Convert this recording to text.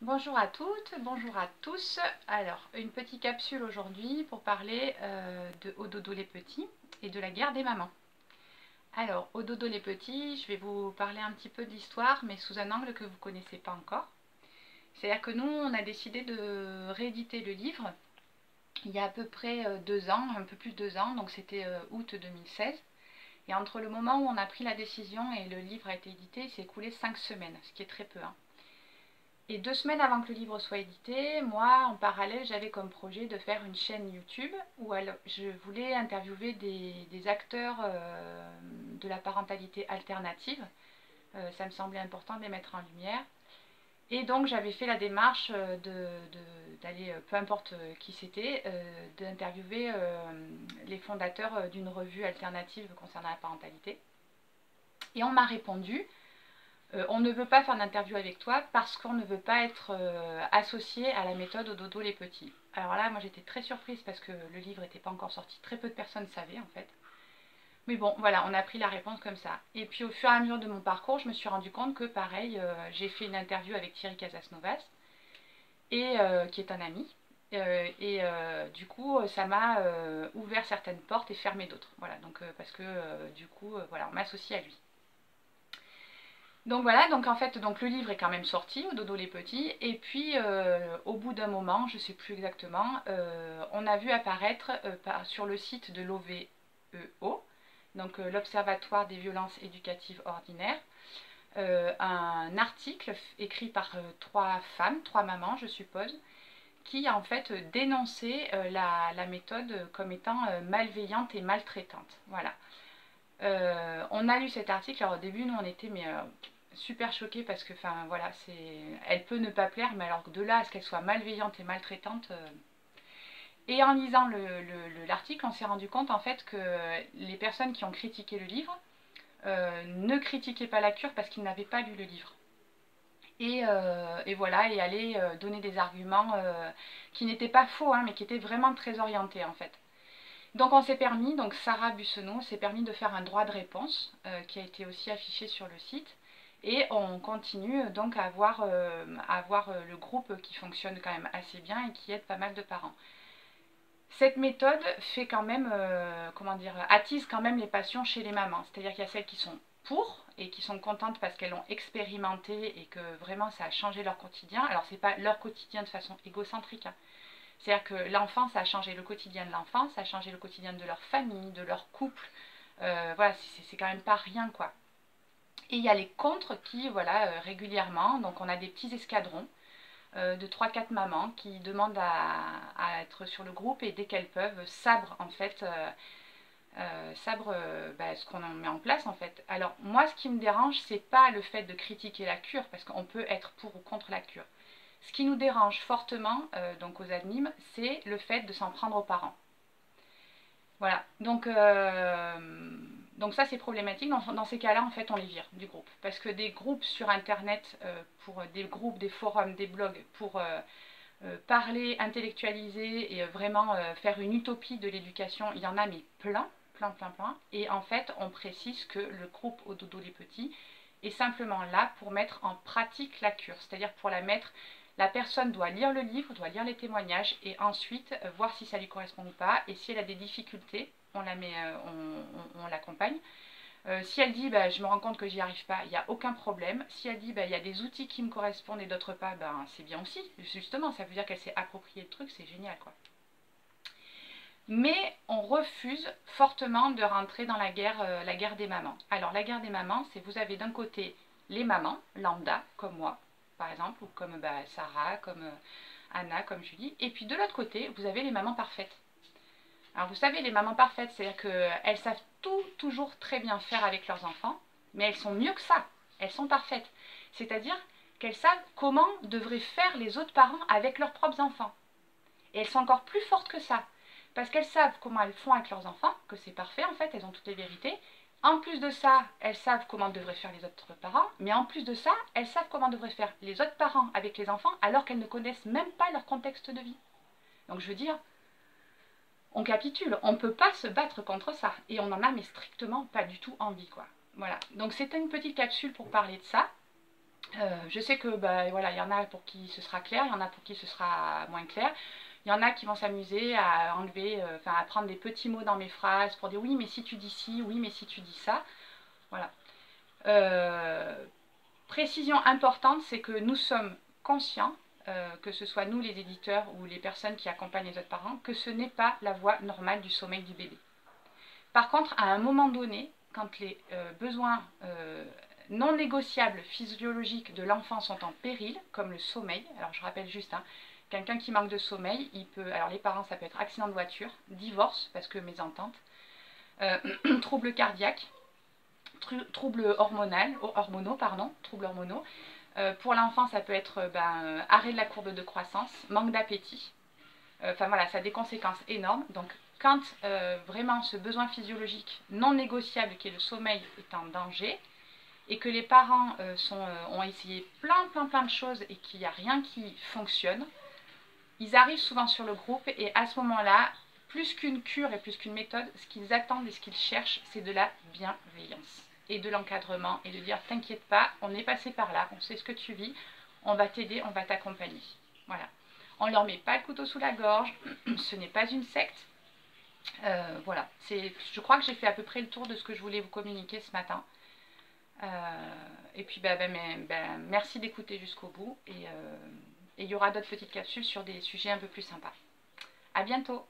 Bonjour à toutes, bonjour à tous. Alors, une petite capsule aujourd'hui pour parler de Au dodo les petits et de la guerre des mamans. Alors, Au dodo les petits, je vais vous parler un petit peu de l'histoire, mais sous un angle que vous ne connaissez pas encore. C'est-à-dire que nous, on a décidé de rééditer le livre il y a à peu près 2 ans, un peu plus de 2 ans, donc c'était août 2016. Et entre le moment où on a pris la décision et le livre a été édité, il s'est écoulé 5 semaines, ce qui est très peu, hein. Et 2 semaines avant que le livre soit édité, moi, en parallèle, j'avais comme projet de faire une chaîne YouTube où je voulais interviewer des acteurs de la parentalité alternative. Ça me semblait important de les mettre en lumière. Et donc, j'avais fait la démarche d'aller, peu importe qui c'était, d'interviewer les fondateurs d'une revue alternative concernant la parentalité. Et on m'a répondu: on ne veut pas faire d'interview avec toi parce qu'on ne veut pas être associé à la méthode Au dodo les petits. Alors là, moi j'étais très surprise parce que le livre n'était pas encore sorti, très peu de personnes savaient en fait. Mais bon, voilà, on a pris la réponse comme ça. Et puis au fur et à mesure de mon parcours, je me suis rendu compte que pareil, j'ai fait une interview avec Thierry Casasnovas, qui est un ami. Du coup, ça m'a ouvert certaines portes et fermé d'autres. Voilà, donc parce que du coup, voilà, on m'associe à lui. Donc voilà, donc en fait, donc le livre est quand même sorti, Au dodo les petits, et puis au bout d'un moment, je ne sais plus exactement, on a vu apparaître sur le site de l'OVEO, donc l'Observatoire des violences éducatives ordinaires, un article écrit par 3 femmes, 3 mamans je suppose, qui en fait dénonçait la méthode comme étant malveillante et maltraitante. Voilà. On a lu cet article, alors au début nous on était super choqués parce que enfin voilà, elle peut ne pas plaire, mais alors de là à ce qu'elle soit malveillante et maltraitante. Et en lisant l'article, on s'est rendu compte en fait que les personnes qui ont critiqué le livre ne critiquaient pas la cure parce qu'ils n'avaient pas lu le livre. Et voilà, et allaient donner des arguments qui n'étaient pas faux, hein, mais qui étaient vraiment très orientés en fait. Donc on s'est permis, donc Sarah Bussonneau s'est permis de faire un droit de réponse qui a été aussi affiché sur le site. Et on continue donc à avoir le groupe qui fonctionne quand même assez bien et qui aide pas mal de parents. Cette méthode fait quand même, comment dire, attise quand même les passions chez les mamans. C'est-à-dire qu'il y a celles qui sont pour et qui sont contentes parce qu'elles l'ont expérimenté et que vraiment ça a changé leur quotidien. Alors c'est pas leur quotidien de façon égocentrique, hein. C'est-à-dire que l'enfant, ça a changé le quotidien de l'enfant, ça a changé le quotidien de leur famille, de leur couple. Voilà, c'est quand même pas rien, quoi. Et il y a les contres qui, voilà, régulièrement, donc on a des petits escadrons de 3-4 mamans qui demandent à être sur le groupe et dès qu'elles peuvent, sabrent en fait, ce qu'on met en place en fait. Alors moi, ce qui me dérange, c'est pas le fait de critiquer la cure, parce qu'on peut être pour ou contre la cure. Ce qui nous dérange fortement, donc aux admimes, c'est le fait de s'en prendre aux parents. Voilà, donc ça c'est problématique. Dans ces cas-là, en fait, on les vire du groupe. Parce que des groupes sur Internet, pour des groupes, des forums, des blogs, pour parler, intellectualiser et vraiment faire une utopie de l'éducation, il y en a mais plein, plein, plein, plein. Et en fait, on précise que le groupe Au dodo les petits est simplement là pour mettre en pratique la cure. C'est-à-dire pour la mettre... La personne doit lire le livre, doit lire les témoignages et ensuite voir si ça lui correspond ou pas. Et si elle a des difficultés, on l'accompagne. Si elle dit je me rends compte que j'y arrive pas, il n'y a aucun problème. Si elle dit il y a des outils qui me correspondent et d'autres pas, c'est bien aussi. Justement, ça veut dire qu'elle s'est approprié le truc, c'est génial quoi. Mais on refuse fortement de rentrer dans la guerre des mamans. Alors la guerre des mamans, c'est vous avez d'un côté les mamans lambda comme moi, par exemple, ou comme Sarah, comme Anna, comme Julie. Et puis de l'autre côté, vous avez les mamans parfaites. Alors vous savez, les mamans parfaites, c'est-à-dire qu'elles savent tout, toujours très bien faire avec leurs enfants, mais elles sont mieux que ça. Elles sont parfaites. C'est-à-dire qu'elles savent comment devraient faire les autres parents avec leurs propres enfants. Et elles sont encore plus fortes que ça. Parce qu'elles savent comment elles font avec leurs enfants, que c'est parfait en fait, elles ont toutes les vérités. En plus de ça, elles savent comment devraient faire les autres parents, mais en plus de ça, elles savent comment devraient faire les autres parents avec les enfants alors qu'elles ne connaissent même pas leur contexte de vie. Donc je veux dire, on capitule, on ne peut pas se battre contre ça. Et on n'en a mais strictement pas du tout envie, quoi. Voilà, donc c'était une petite capsule pour parler de ça. Je sais que voilà, il y en a pour qui ce sera clair, il y en a pour qui ce sera moins clair. Il y en a qui vont s'amuser à enlever, à prendre des petits mots dans mes phrases pour dire oui mais si tu dis ci, oui mais si tu dis ça. Voilà. Précision importante, c'est que nous sommes conscients, que ce soit nous les éditeurs ou les personnes qui accompagnent les autres parents, que ce n'est pas la voie normale du sommeil du bébé. Par contre, à un moment donné, quand les besoins non négociables physiologiques de l'enfant sont en péril, comme le sommeil, alors je rappelle juste, hein, quelqu'un qui manque de sommeil, il peut, alors les parents ça peut être accident de voiture, divorce, parce que mésentente, troubles cardiaques, troubles hormonaux, troubles hormonaux. Pour l'enfant, ça peut être arrêt de la courbe de croissance, manque d'appétit. Enfin voilà, ça a des conséquences énormes. Donc quand vraiment ce besoin physiologique non négociable qui est le sommeil est en danger et que les parents ont essayé plein de choses et qu'il n'y a rien qui fonctionne, ils arrivent souvent sur le groupe et à ce moment-là, plus qu'une cure et plus qu'une méthode, ce qu'ils attendent et ce qu'ils cherchent, c'est de la bienveillance et de l'encadrement et de dire t'inquiète pas, on est passé par là, on sait ce que tu vis, on va t'aider, on va t'accompagner. Voilà. On ne leur met pas le couteau sous la gorge, ce n'est pas une secte. Voilà, je crois que j'ai fait à peu près le tour de ce que je voulais vous communiquer ce matin. Et puis merci d'écouter jusqu'au bout et il y aura d'autres petites capsules sur des sujets un peu plus sympas. À bientôt!